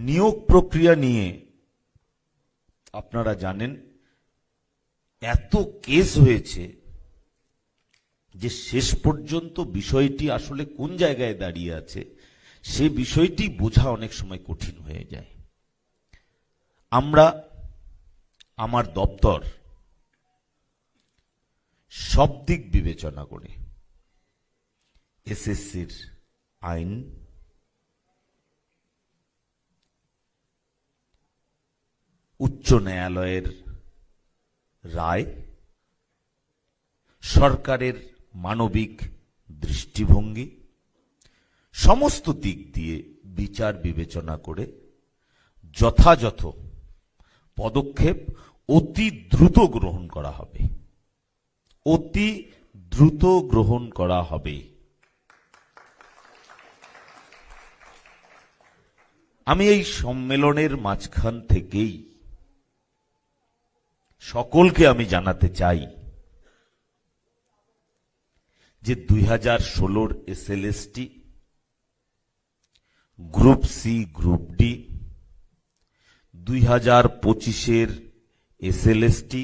নিয়োগ প্রক্রিয়া নিয়ে আপনারা জানেন এত কেস হয়েছে যে শেষ পর্যন্ত বিষয়টি আসলে কোন জায়গায় দাঁড়িয়ে আছে সে বিষয়টি বোঝা অনেক সময় কঠিন হয়ে যায়। আমরা আমার দপ্তর সব দিক বিবেচনা করে এসএসসির আইন, উচ্চ ন্যায়ালয়ের রায়, সরকারের মানবিক দৃষ্টিভঙ্গি সমস্ত দিক দিয়ে বিচার বিবেচনা করে যথাযথ পদক্ষেপ অতি দ্রুত গ্রহণ করা হবে, অতি দ্রুত গ্রহণ করা হবে। আমি এই সম্মেলনের মাঝখান থেকেই সকলকে আমি জানাতে চাই যে 2016-র SLST, group C, group D, 2025-এর এসএলএসটি,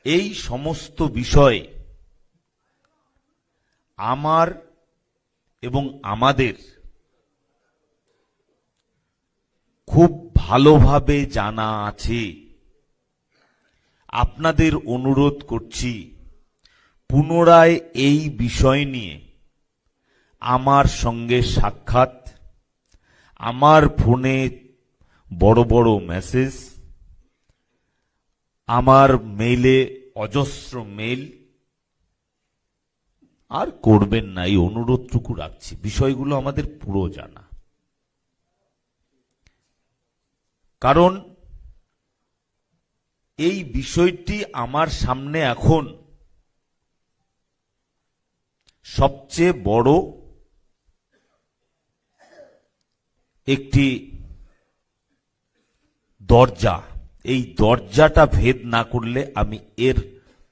এই সমস্ত বিষয়ে আমার এবং আমাদের খুব ভালোভাবে জানা আছে। আপনাদের অনুরোধ করছি পুনরায় এই বিষয় নিয়ে আমার সঙ্গে সাক্ষাৎ, আমার ফোনে বড় বড় মেসেজ, আমার মেইলে অজস্র মেইল আর করবেন না, এই অনুরোধটুকু রাখছি। বিষয়গুলো আমাদের পুরো জানা, কারণ এই বিষয়টি আমার সামনে এখন সবচেয়ে বড় একটি দরজা। এই দরজাটা ভেদ না করলে আমি এর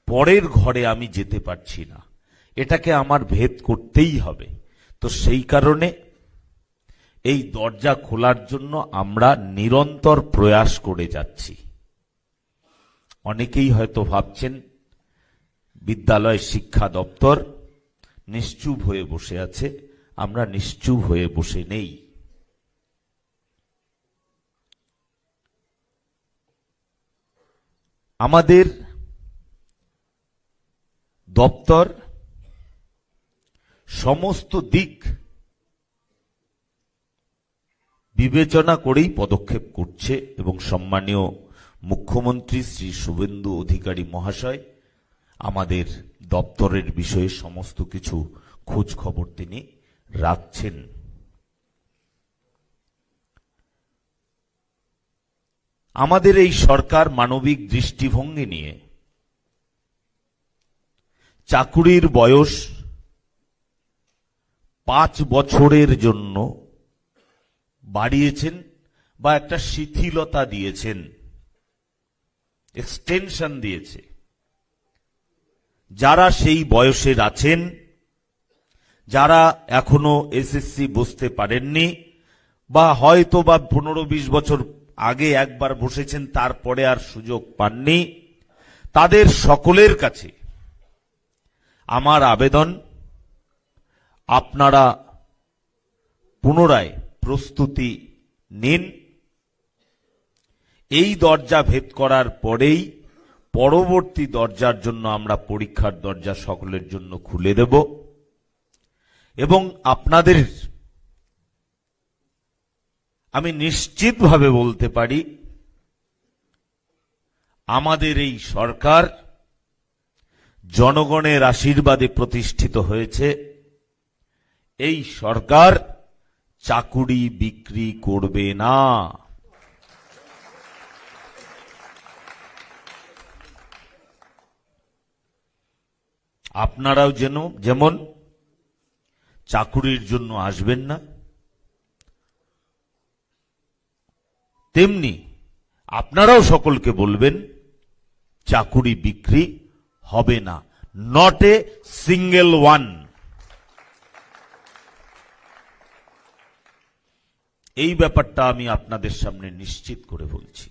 পরের ঘরে আমি যেতে পারছি না, এটাকে আমার ভেদ করতেই হবে। তো সেই কারণে এই দরজা খোলার জন্য আমরা নিরন্তর প্রয়াস করে যাচ্ছি। অনেকেই হয়তো ভাবছেন বিদ্যালয় শিক্ষা দপ্তর নিশ্চুপ হয়ে বসে আছে। আমরা নিশ্চুপ হয়ে বসে নেই। আমাদের দপ্তর সমস্ত দিক বিবেচনা করেই পদক্ষেপ করছে এবং সম্মানীয় মুখ্যমন্ত্রী শ্রী শুভেন্দু অধিকারী মহাশয় আমাদের দপ্তরের বিষয়ে সমস্ত কিছু খোঁজ খবর তিনি রাখছেন। আমাদের এই সরকার মানবিক দৃষ্টিভঙ্গি নিয়ে চাকুরির বয়স 5 বছরের জন্য বাড়িয়েছেন বা একটা শিথিলতা দিয়েছেন, এক্সটেনশন দিয়েছে। যারা সেই বয়সের আছেন, যারা এখনো এসএসসি বসতে পারেননি বা হয়তো বা 15-20 বছর আগে একবার বসেছেন তারপরে আর সুযোগ পাননি, তাদের সকলের কাছে আমার আবেদন, আপনারা পুনরায় প্রস্তুতি নিন। এই দরজা ভেদ করার পরেই পরবর্তী দরজার জন্য আমরা পরীক্ষার দরজা সকলের জন্য খুলে দেব এবং আপনাদের আমি নিশ্চিতভাবে বলতে পারি আমাদের এই সরকার জনগণের আশীর্বাদে প্রতিষ্ঠিত হয়েছে। এই সরকার চাকুরি বিক্রি করবে না। আপনারাও যেমন চাকুরির জন্য আসবেন না, তেমনি আপনারাও সকলকে বলবেন চাকুরি বিক্রি হবে না, নট এ সিঙ্গেল ওয়ান। এই ব্যাপারটা আমি আপনাদের সামনে নিশ্চিত করে বলছি।